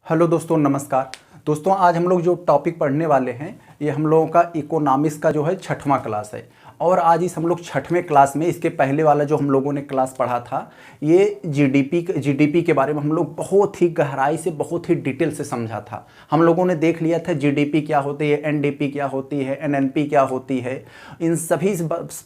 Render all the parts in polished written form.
Hello दोस्तों, नमस्कार। दोस्तों, आज हम लोग जो टॉपिक पढ़ने वाले हैं ये हम लोगों का इकोनॉमिक्स का जो है 6वां क्लास है। और आज इस हम लोग 6वें क्लास में इसके पहले वाला जो हम लोगों ने क्लास पढ़ा था ये जीडीपी के बारे में हम लोग बहुत ही गहराई से बहुत ही डिटेल से समझा था। हम लोगों ने देख लिया था जीडीपी क्या होती है, एनडीपी क्या होती है, एनएनपी क्या होती है। इन सभी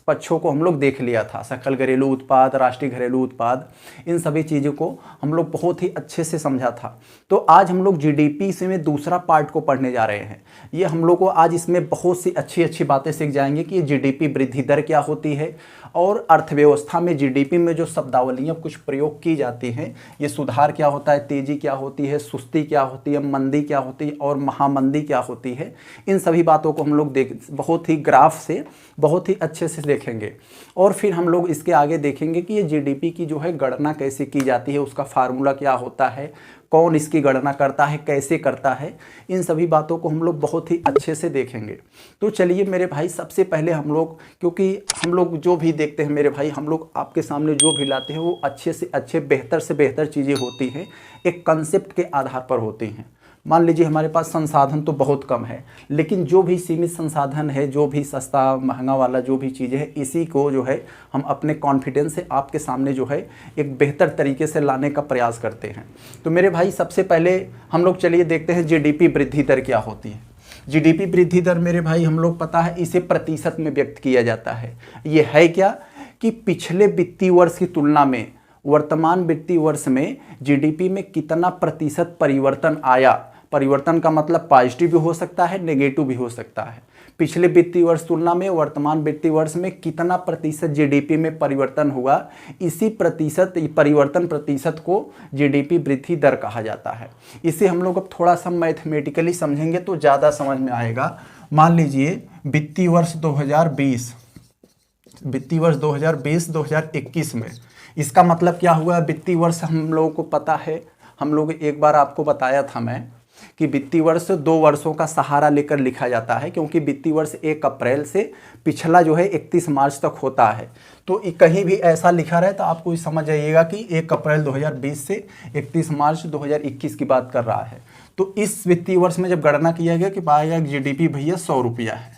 पक्षों को हम लोग देख लिया था। सकल घरेलू उत्पाद, राष्ट्रीय घरेलू उत्पाद, इन सभी चीज़ों को हम लोग बहुत ही अच्छे से समझा था। तो आज हम लोग जीडीपी से में दूसरा पार्ट को पढ़ने जा रहे हैं। ये हम लोग को आज इसमें बहुत सी अच्छी अच्छी बातें सीख जाएंगे कि जीडीपी वृद्धि दर क्या होती है और अर्थव्यवस्था में जीडीपी में जो शब्दावलियाँ कुछ प्रयोग की जाती हैं, ये सुधार क्या होता है, तेजी क्या होती है, सुस्ती क्या होती है, मंदी क्या होती है और महामंदी क्या होती है। इन सभी बातों को हम लोग बहुत ही ग्राफ से बहुत ही अच्छे से देखेंगे। और फिर हम लोग इसके आगे देखेंगे कि ये जीडीपी की जो है गणना कैसे की जाती है, उसका फार्मूला क्या होता है, कौन इसकी गणना करता है, कैसे करता है। इन सभी बातों को हम लोग बहुत ही अच्छे से देखेंगे। तो चलिए मेरे भाई, सबसे पहले हम लोग, क्योंकि हम लोग जो भी देखते हैं मेरे भाई, हम लोग आपके सामने जो भी लाते हैं वो अच्छे से अच्छे, बेहतर से बेहतर चीज़ें होती हैं, एक कंसेप्ट के आधार पर होती हैं। मान लीजिए हमारे पास संसाधन तो बहुत कम है, लेकिन जो भी सीमित संसाधन है, जो भी सस्ता महंगा वाला जो भी चीज़ है, इसी को जो है हम अपने कॉन्फिडेंस से आपके सामने जो है एक बेहतर तरीके से लाने का प्रयास करते हैं। तो मेरे भाई, सबसे पहले हम लोग चलिए देखते हैं जीडीपी वृद्धि दर क्या होती है। जीडीपी वृद्धि दर मेरे भाई हम लोग पता है इसे प्रतिशत में व्यक्त किया जाता है। ये है क्या कि पिछले वित्तीय वर्ष की तुलना में वर्तमान वित्तीय वर्ष में जीडीपी में कितना प्रतिशत परिवर्तन आया। परिवर्तन का मतलब पॉजिटिव भी हो सकता है, नेगेटिव भी हो सकता है। पिछले वित्तीय वर्ष तुलना में वर्तमान वित्तीय वर्ष में कितना प्रतिशत जीडीपी में परिवर्तन हुआ, इसी परिवर्तन प्रतिशत को जीडीपी वृद्धि दर कहा जाता है। इसे हम लोग अब थोड़ा सा मैथमेटिकली समझेंगे तो ज़्यादा समझ में आएगा। मान लीजिए वित्तीय वर्ष 2020-2021 में, इसका मतलब क्या हुआ। वित्तीय वर्ष हम लोगों को पता है, हम लोग एक बार आपको बताया था मैं कि वित्तीय वर्ष 2 वर्षों का सहारा लेकर लिखा जाता है, क्योंकि वित्तीय वर्ष 1 अप्रैल से पिछला जो है 31 मार्च तक होता है। तो कहीं भी ऐसा लिखा रहे तो आपको समझ जाइएगा कि 1 अप्रैल 2020 से 31 मार्च 2021 की बात कर रहा है। तो इस वित्तीय वर्ष में जब गणना किया गया कि पाया गया जीडीपी भैया 100 रुपया है,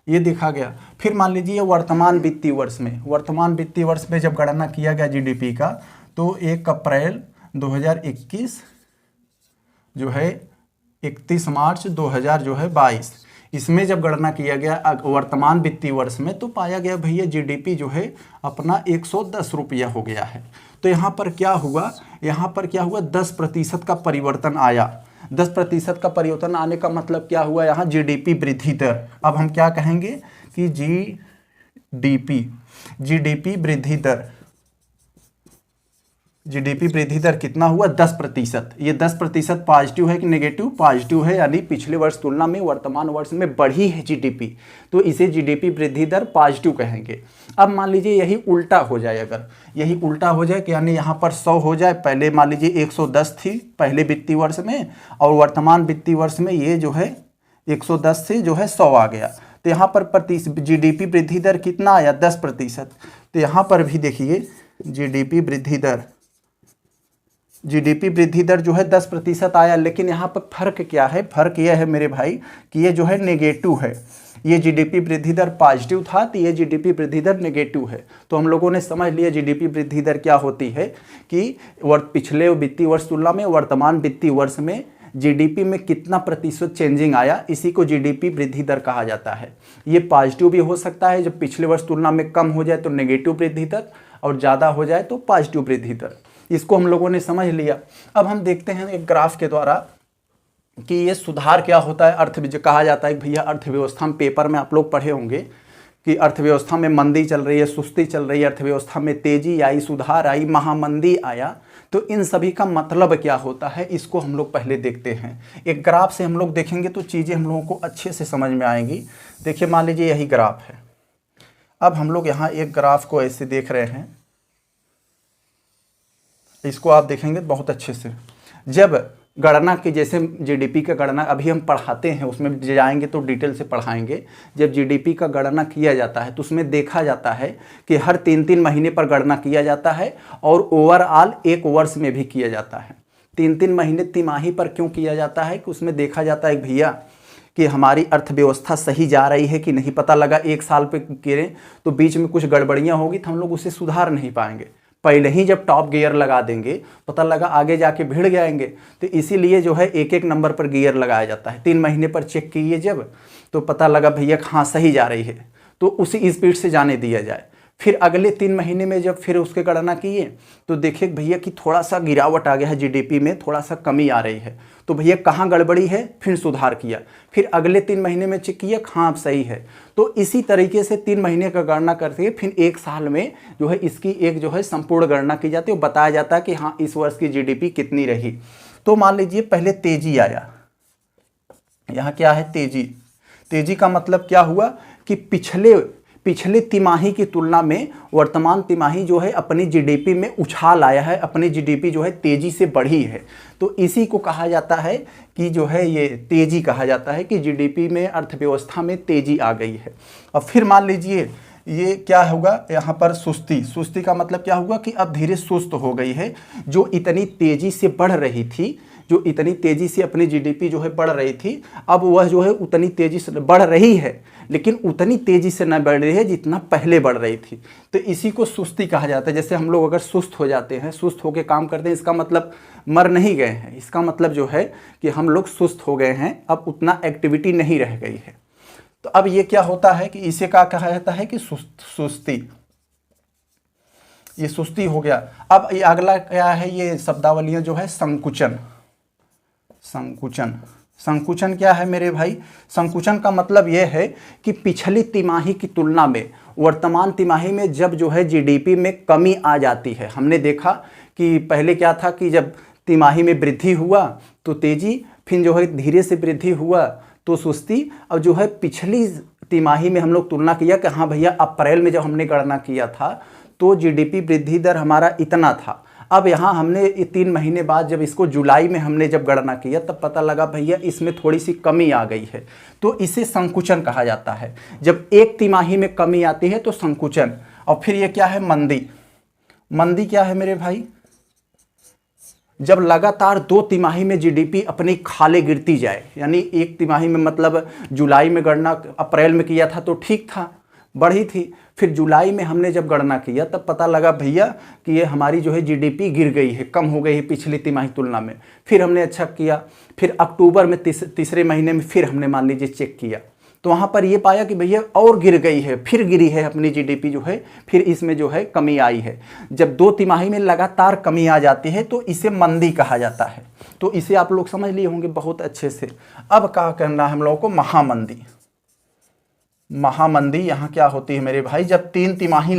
ये देखा गया। फिर मान लीजिए वर्तमान वित्तीय वर्ष में जब गणना किया गया जीडीपी का, तो 1 अप्रैल 2021 जो है 31 मार्च 2022, इसमें जब गणना किया गया वर्तमान वित्तीय वर्ष में, तो पाया गया भैया जीडीपी जो है अपना 110 रुपया हो गया है। तो यहाँ पर क्या हुआ, 10% का परिवर्तन आया। 10% का परिवर्तन आने का मतलब क्या हुआ, यहाँ जीडीपी वृद्धि दर। अब हम क्या कहेंगे कि जीडीपी वृद्धि दर कितना हुआ, 10%। ये 10% पॉजिटिव है कि नेगेटिव, पॉजिटिव है, यानी पिछले वर्ष तुलना में वर्तमान वर्ष में बढ़ी है जीडीपी, तो इसे जीडीपी वृद्धि दर पॉजिटिव कहेंगे। अब मान लीजिए यही उल्टा हो जाए, अगर यही उल्टा हो जाए कि यानी यहाँ पर 100 हो जाए, पहले मान लीजिए 110 थी पहले वित्तीय वर्ष में, और वर्तमान वित्तीय वर्ष में ये जो है 110 से जो है 100 आ गया, तो यहाँ पर जीडीपी वृद्धि दर कितना आया, 10%। तो यहाँ पर भी देखिए जीडीपी वृद्धि दर जो है 10% आया, लेकिन यहाँ पर फर्क क्या है, फर्क यह है मेरे भाई कि ये जो है नेगेटिव है। ये जीडीपी वृद्धि दर पॉजिटिव था, तो ये जीडीपी वृद्धि दर नेगेटिव है। तो हम लोगों ने समझ लिया जीडीपी वृद्धि दर क्या होती है कि पिछले वित्तीय वर्ष तुलना में वर्तमान वित्तीय वर्ष में जीडीपी में कितना प्रतिशत चेंजिंग आया, इसी को जीडीपी वृद्धि दर कहा जाता है। ये पॉजिटिव भी हो सकता है, जब पिछले वर्ष तुलना में कम हो जाए तो नेगेटिव वृद्धि दर, और ज़्यादा हो जाए तो पॉजिटिव वृद्धि दर। इसको हम लोगों ने समझ लिया। अब हम देखते हैं एक ग्राफ के द्वारा कि ये सुधार क्या होता है। कहा जाता है कि भैया अर्थव्यवस्था में, पेपर में आप लोग पढ़े होंगे कि अर्थव्यवस्था में मंदी चल रही है, सुस्ती चल रही है, अर्थव्यवस्था में तेजी आई, सुधार आई, महामंदी आया। तो इन सभी का मतलब क्या होता है, इसको हम लोग पहले देखते हैं। एक ग्राफ से हम लोग देखेंगे तो चीज़ें हम लोगों को अच्छे से समझ में आएंगी। देखिए मान लीजिए यही ग्राफ है। अब हम लोग यहाँ एक ग्राफ को ऐसे देख रहे हैं, इसको आप देखेंगे बहुत अच्छे से। जब गणना की, जैसे जीडीपी का गणना अभी हम पढ़ाते हैं, उसमें जाएंगे तो डिटेल से पढ़ाएंगे। जब जीडीपी का गणना किया जाता है तो उसमें देखा जाता है कि हर 3-3 महीने पर गणना किया जाता है, और ओवरऑल 1 वर्ष में भी किया जाता है। 3-3 महीने तिमाही पर क्यों किया जाता है कि उसमें देखा जाता है भैया कि हमारी अर्थव्यवस्था सही जा रही है कि नहीं। पता लगा 1 साल पे करें तो बीच में कुछ गड़बड़ियाँ होगी तो हम लोग उसे सुधार नहीं पाएंगे। पहले ही जब टॉप गियर लगा देंगे पता लगा आगे जाके भिड़ जाएंगे, तो इसीलिए जो है एक एक नंबर पर गियर लगाया जाता है। 3 महीने पर चेक कीजिए जब, तो पता लगा भैया हाँ सही जा रही है तो उसी स्पीड से जाने दिया जाए। फिर अगले 3 महीने में जब फिर उसके गणना किए तो देखिए भैया कि थोड़ा सा गिरावट आ गया है, जीडीपी में थोड़ा सा कमी आ रही है, तो भैया कहाँ गड़बड़ी है, फिर सुधार किया। फिर अगले 3 महीने में चेक किया, हाँ सही है। तो इसी तरीके से 3 महीने का गणना करते हैं, फिर 1 साल में जो है इसकी एक जो है संपूर्ण गणना की जाती है और बताया जाता है कि हाँ इस वर्ष की जीडीपी कितनी रही। तो मान लीजिए पहले तेजी आया, यहाँ क्या है तेजी। तेजी का मतलब क्या हुआ कि पिछले तिमाही की तुलना में वर्तमान तिमाही जो है अपनी जीडीपी में उछाल आया है, अपनी जीडीपी जो है तेजी से बढ़ी है। तो इसी को कहा जाता है कि जो है ये तेजी कहा जाता है कि जीडीपी में अर्थव्यवस्था में तेजी आ गई है। अब फिर मान लीजिए ये क्या होगा यहाँ पर सुस्ती। सुस्ती का मतलब क्या हुआ कि अब धीरे सुस्त हो गई है, जो इतनी तेजी से बढ़ रही थी, जो इतनी तेजी से अपनी जीडीपी जो है बढ़ रही थी, अब वह जो है उतनी तेजी से बढ़ रही है लेकिन उतनी तेजी से न बढ़ रही है जितना पहले बढ़ रही थी। तो इसी को सुस्ती कहा जाता है। जैसे हम लोग अगर सुस्त हो जाते हैं, सुस्त होकर काम करते हैं, इसका मतलब मर नहीं गए हैं, इसका मतलब जो है कि हम लोग सुस्त हो गए हैं, अब उतना एक्टिविटी नहीं रह गई है। तो अब ये क्या होता है कि इसे क्या कहा जाता है कि सुस्ती, ये सुस्ती हो गया। अब ये अगला क्या है, ये शब्दावलियां जो है संकुचन। संकुचन, संकुचन क्या है मेरे भाई, संकुचन का मतलब यह है कि पिछली तिमाही की तुलना में वर्तमान तिमाही में जब जो है जीडीपी में कमी आ जाती है। हमने देखा कि पहले क्या था कि जब तिमाही में वृद्धि हुआ तो तेजी, फिर जो है धीरे से वृद्धि हुआ तो सुस्ती। और जो है पिछली तिमाही में हम लोग तुलना किया कि हाँ भैया अप्रैल में जब हमने गणना किया था तो जीडीपी वृद्धि दर हमारा इतना था। अब यहाँ हमने 3 महीने बाद जब इसको जुलाई में हमने जब गणना किया तब पता लगा भैया इसमें थोड़ी सी कमी आ गई है, तो इसे संकुचन कहा जाता है। जब एक तिमाही में कमी आती है तो संकुचन। और फिर ये क्या है, मंदी। मंदी क्या है मेरे भाई, जब लगातार 2 तिमाही में जीडीपी अपनी खाले गिरती जाए, यानी एक तिमाही में मतलब जुलाई में गणना अप्रैल में किया था तो ठीक था, बढ़ी थी, फिर जुलाई में हमने जब गणना किया तब पता लगा भैया कि ये हमारी जो है जीडीपी गिर गई है, कम हो गई है पिछली तिमाही तुलना में। फिर हमने अच्छा किया, फिर अक्टूबर में तीसरे महीने में फिर हमने मान लीजिए चेक किया तो वहाँ पर ये पाया कि भैया और गिर गई है, फिर गिरी है अपनी जीडीपी जो है, फिर इसमें जो है कमी आई है। जब 2 तिमाही में लगातार कमी आ जाती है तो इसे मंदी कहा जाता है। तो इसे आप लोग समझ लिए होंगे बहुत अच्छे से। अब क्या करना है हम लोगों को, महामंदी। महामंदी यहाँ क्या होती है मेरे भाई, जब 3 तिमाही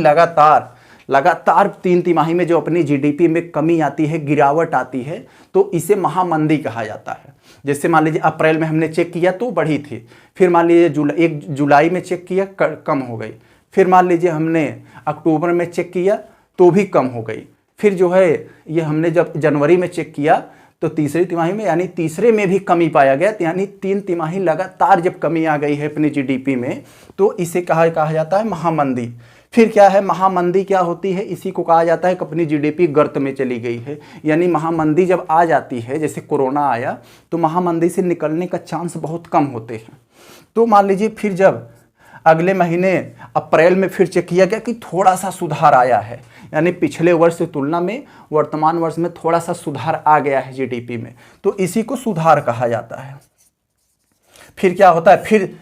लगातार 3 तिमाही में जो अपनी जीडीपी में कमी आती है, गिरावट आती है, तो इसे महामंदी कहा जाता है। जैसे मान लीजिए अप्रैल में हमने चेक किया तो बढ़ी थी, फिर मान लीजिए जुलाई में चेक किया कम हो गई, फिर मान लीजिए हमने अक्टूबर में चेक किया तो भी कम हो गई, फिर जो है ये हमने जब जनवरी में चेक किया तो तीसरी तिमाही में यानी तीसरे में भी कमी पाया गया। यानी 3 तिमाही लगातार जब कमी आ गई है अपनी जीडीपी में तो इसे कहा जाता है महामंदी। फिर क्या है, महामंदी क्या होती है, इसी को कहा जाता है कि अपनी जीडीपी गर्त में चली गई है। यानी महामंदी जब आ जाती है, जैसे कोरोना आया तो महामंदी से निकलने का चांस बहुत कम होते हैं। तो मान लीजिए फिर जब अगले महीने अप्रैल में फिर चेक किया गया कि थोड़ा सा सुधार आया है, यानी पिछले वर्ष की तुलना में वर्तमान वर्ष में थोड़ा सा सुधार आ गया है जीडीपी में, तो इसी को सुधार कहा जाता है। फिर क्या होता है, फिर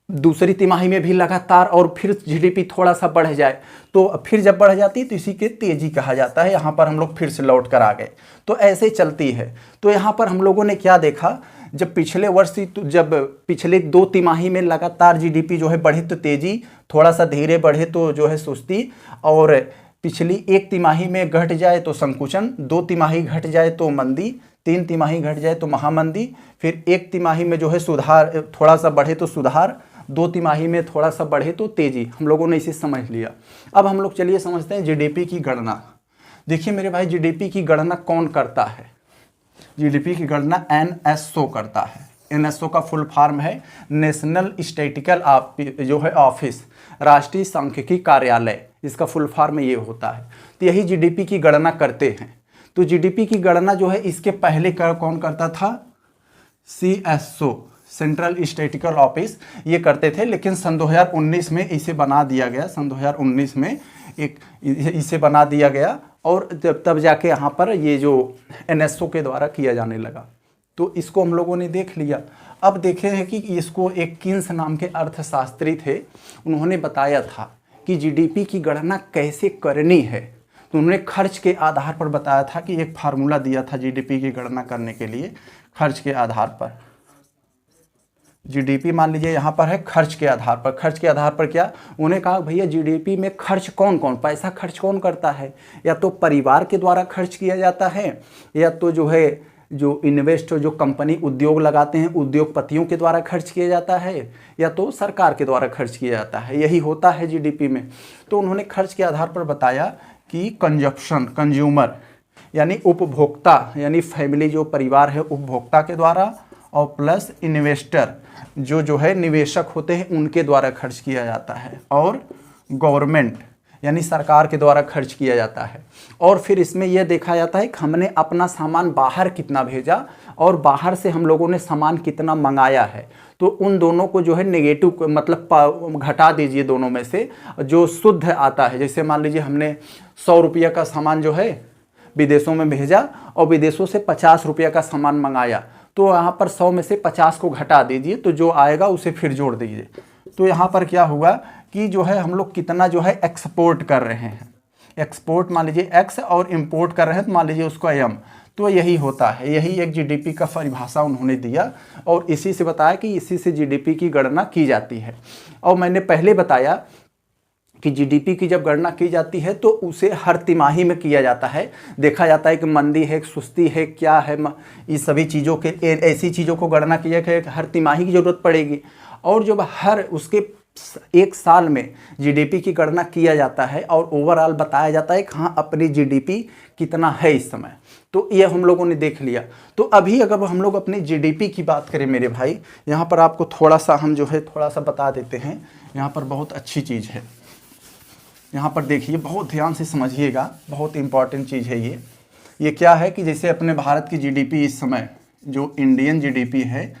दूसरी तिमाही में भी लगातार और फिर जीडीपी थोड़ा सा बढ़ जाए तो फिर जब बढ़ जाती है तो इसी के तेजी कहा जाता है। यहाँ पर हम लोग फिर से लौट कर आ गए, तो ऐसे चलती है। तो यहाँ पर हम लोगों ने क्या देखा, जब पिछले वर्ष जब पिछले 2 तिमाही में लगातार जीडीपी जो है बढ़े तो तेजी, थोड़ा सा धीरे बढ़े तो जो है सुस्ती, और पिछली 1 तिमाही में घट जाए तो संकुचन, 2 तिमाही घट जाए तो मंदी, 3 तिमाही घट जाए तो महामंदी, फिर 1 तिमाही में जो है सुधार, थोड़ा सा बढ़े तो सुधार, 2 तिमाही में थोड़ा सा बढ़े तो तेजी। हम लोगों ने इसे समझ लिया। अब हम लोग चलिए समझते हैं जीडीपी की गणना। देखिए मेरे भाई, जीडीपी की गणना कौन करता है, जीडीपी की गणना एनएसओ करता है। एनएसओ का फुल फॉर्म है नेशनल स्टैटिस्टिकल जो है ऑफिस, राष्ट्रीय सांख्यिकी कार्यालय, इसका फुल फॉर्म ये होता है। तो यही जीडीपी की गणना करते हैं। तो जीडीपी की गणना जो है इसके पहले कौन करता था? CSO, सेंट्रल स्टैटिस्टिकल ऑफिस, ये करते थे। लेकिन सन 2019 में इसे बना दिया गया, सन 2019 में इसे बना दिया गया और तब जाके यहाँ पर ये जो NSO के द्वारा किया जाने लगा। तो इसको हम लोगों ने देख लिया। अब देखे हैं कि इसको एक किन्स नाम के अर्थशास्त्री थे, उन्होंने बताया था कि जीडीपी की गणना कैसे करनी है। तो उन्होंने खर्च के आधार पर बताया था कि एक फार्मूला दिया था जीडीपी की गणना करने के लिए, खर्च के आधार पर। जीडीपी मान लीजिए यहाँ पर है खर्च के आधार पर। खर्च के आधार पर क्या उन्हें कहा, भैया जीडीपी में खर्च कौन कौन, पैसा खर्च कौन करता है? या तो परिवार के द्वारा खर्च किया जाता है, या तो जो है जो इन्वेस्टर, जो कंपनी उद्योग लगाते हैं, उद्योगपतियों के द्वारा खर्च किया जाता है, या तो सरकार के द्वारा खर्च किया जाता है। यही होता है जीडीपी में। तो उन्होंने खर्च के आधार पर बताया कि कंजप्शन, कंज्यूमर यानी उपभोक्ता, यानी फैमिली जो परिवार है उपभोक्ता के द्वारा, और प्लस इन्वेस्टर जो है निवेशक होते हैं उनके द्वारा खर्च किया जाता है, और गवर्नमेंट यानी सरकार के द्वारा खर्च किया जाता है। और फिर इसमें यह देखा जाता है कि हमने अपना सामान बाहर कितना भेजा और बाहर से हम लोगों ने सामान कितना मंगाया है। तो उन दोनों को जो है नेगेटिव मतलब घटा दीजिए दोनों में से, जो शुद्ध आता है। जैसे मान लीजिए हमने 100 रुपये का सामान जो है विदेशों में भेजा और विदेशों से 50 रुपये का सामान मंगाया, तो यहाँ पर 100 में से 50 को घटा दीजिए, तो जो आएगा उसे फिर जोड़ दीजिए। तो यहाँ पर क्या हुआ कि जो है हम लोग कितना जो है एक्सपोर्ट कर रहे हैं। एक्सपोर्ट मान लीजिए X और इंपोर्ट कर रहे हैं तो मान लीजिए उसको M। तो यही होता है, यही एक जीडीपी का परिभाषा उन्होंने दिया और इसी से बताया कि इसी से जीडीपी की गणना की जाती है। और मैंने पहले बताया कि जीडीपी की जब गणना की जाती है तो उसे हर तिमाही में किया जाता है। देखा जाता है कि मंदी है, सुस्ती है, क्या है, इस सभी चीज़ों के ऐसी चीज़ों को गणना किया कि हर तिमाही की ज़रूरत पड़ेगी। और जब हर उसके एक साल में जीडीपी की गणना किया जाता है और ओवरऑल बताया जाता है कि हाँ अपनी जीडीपी कितना है इस समय। तो ये हम लोगों ने देख लिया। तो अभी अगर हम लोग अपनी जीडीपी की बात करें मेरे भाई, यहाँ पर आपको थोड़ा सा हम जो है थोड़ा सा बता देते हैं। यहाँ पर बहुत अच्छी चीज़ है, यहाँ पर देखिए, बहुत ध्यान से समझिएगा, बहुत इंपॉर्टेंट चीज़ है ये क्या है कि जैसे अपने भारत की जीडीपी इस समय जो इंडियन जीडीपी है,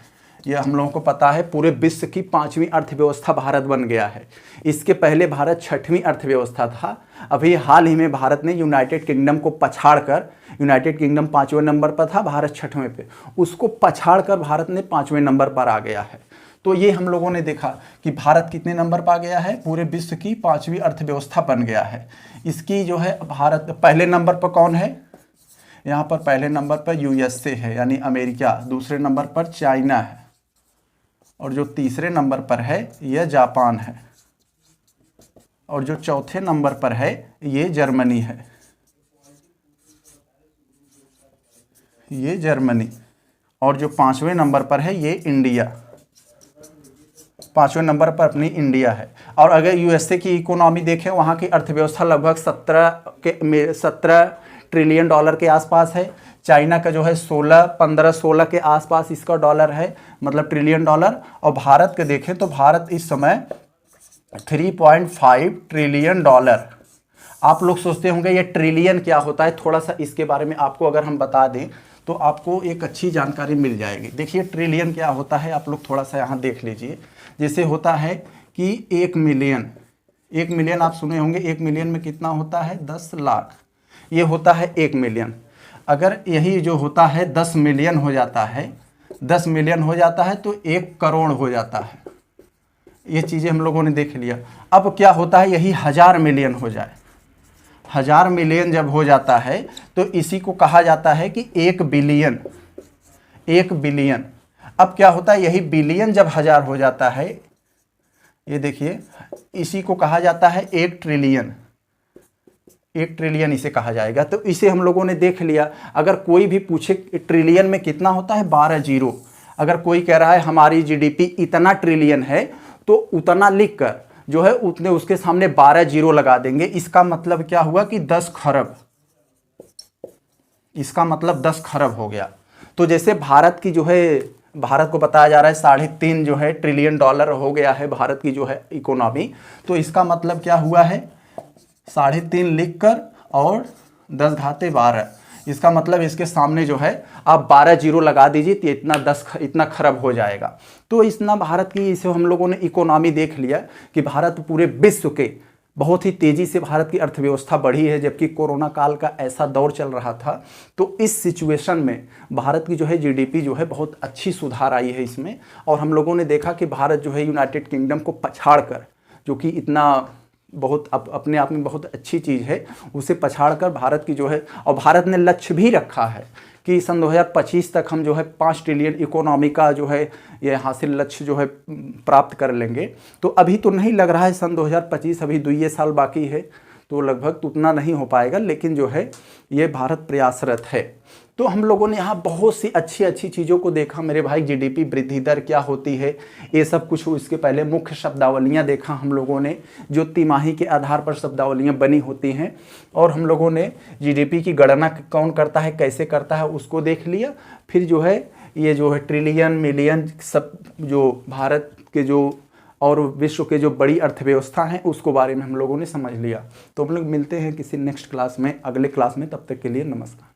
यह हम लोगों को पता है पूरे विश्व की 5वीं अर्थव्यवस्था भारत बन गया है। इसके पहले भारत 6वीं अर्थव्यवस्था था। अभी हाल ही में भारत ने यूनाइटेड किंगडम को पछाड़कर, यूनाइटेड किंगडम 5वें नंबर पर था, भारत 6वें पे, उसको पछाड़कर भारत ने 5वें नंबर पर आ गया है। तो ये हम लोगों ने देखा कि भारत कितने नंबर पर आ गया है, पूरे विश्व की 5वीं अर्थव्यवस्था बन गया है। इसकी जो है भारत पहले नंबर पर कौन है, यहाँ पर पहले नंबर पर USA है यानी अमेरिका, दूसरे नंबर पर चाइना है, और जो तीसरे नंबर पर है यह जापान है, और जो चौथे नंबर पर है ये जर्मनी है, ये जर्मनी, और जो 5वें नंबर पर है ये इंडिया, 5वें नंबर पर अपनी इंडिया है। और अगर USA की इकोनॉमी देखें, वहाँ की अर्थव्यवस्था लगभग 17 ट्रिलियन डॉलर के आसपास है। चाइना का जो है 15-16 के आसपास इसका डॉलर है, मतलब ट्रिलियन डॉलर। और भारत के देखें तो भारत इस समय 3.5 ट्रिलियन डॉलर। आप लोग सोचते होंगे ये ट्रिलियन क्या होता है, थोड़ा सा इसके बारे में आपको अगर हम बता दें तो आपको एक अच्छी जानकारी मिल जाएगी। देखिए ट्रिलियन क्या होता है, आप लोग थोड़ा सा यहाँ देख लीजिए। जैसे होता है कि 1 मिलियन आप सुने होंगे, 1 मिलियन में कितना होता है, 10 लाख, ये होता है 1 मिलियन। अगर यही जो होता है 10 मिलियन हो जाता है, 10 मिलियन हो जाता है तो 1 करोड़ हो जाता है। ये चीज़ें हम लोगों ने देख लिया। अब क्या होता है, यही 1000 मिलियन हो जाए, 1000 मिलियन जब हो जाता है तो इसी को कहा जाता है कि 1 बिलियन। 1 बिलियन अब क्या होता है, यही बिलियन जब 1000 हो जाता है, ये देखिए, इसी को कहा जाता है 1 ट्रिलियन। 1 ट्रिलियन इसे कहा जाएगा। तो इसे हम लोगों ने देख लिया। अगर कोई भी पूछे ट्रिलियन में कितना होता है, 12 जीरो। अगर कोई कह रहा है हमारी जीडीपी इतना ट्रिलियन है तो उतना लिख कर जो है उतने उसके सामने 12 जीरो लगा देंगे। इसका मतलब क्या हुआ कि 10 खरब, इसका मतलब 10 खरब हो गया। तो जैसे भारत की जो है, भारत को बताया जा रहा है 3.5 जो है ट्रिलियन डॉलर हो गया है भारत की जो है इकोनॉमी। तो इसका मतलब क्या हुआ है, 3.5 लिख कर और 10 घाते 12, इसका मतलब इसके सामने जो है आप 12 जीरो लगा दीजिए तो इतना खराब हो जाएगा। तो इतना भारत की इसे हम लोगों ने इकोनॉमी देख लिया कि भारत पूरे विश्व के बहुत ही तेज़ी से भारत की अर्थव्यवस्था बढ़ी है, जबकि कोरोना काल का ऐसा दौर चल रहा था। तो इस सिचुएशन में भारत की जो है जीडीपी जो है बहुत अच्छी सुधार आई है इसमें। और हम लोगों ने देखा कि भारत जो है यूनाइटेड किंगडम को पछाड़ कर, जो कि इतना बहुत अपने आप में बहुत अच्छी चीज़ है, उसे पछाड़ कर भारत की जो है, और भारत ने लक्ष्य भी रखा है कि सन 2025 तक हम जो है 5 ट्रिलियन इकोनॉमी का जो है ये हासिल लक्ष्य जो है प्राप्त कर लेंगे। तो अभी तो नहीं लग रहा है सन 2025, अभी 2 साल बाकी है, तो लगभग तो उतना नहीं हो पाएगा, लेकिन जो है ये भारत प्रयासरत है। तो हम लोगों ने यहाँ बहुत सी अच्छी अच्छी चीज़ों को देखा मेरे भाई। जीडीपी वृद्धि दर क्या होती है, ये सब कुछ। इसके पहले मुख्य शब्दावलियाँ देखा हम लोगों ने, जो तिमाही के आधार पर शब्दावलियाँ बनी होती हैं। और हम लोगों ने जीडीपी की गणना कौन करता है, कैसे करता है, उसको देख लिया। फिर जो है ये जो है ट्रिलियन, मिलियन, सब जो भारत के जो और विश्व के जो बड़ी अर्थव्यवस्था हैं उसको बारे में हम लोगों ने समझ लिया। तो हम लोग मिलते हैं किसी नेक्स्ट क्लास में, अगले क्लास में। तब तक के लिए नमस्कार।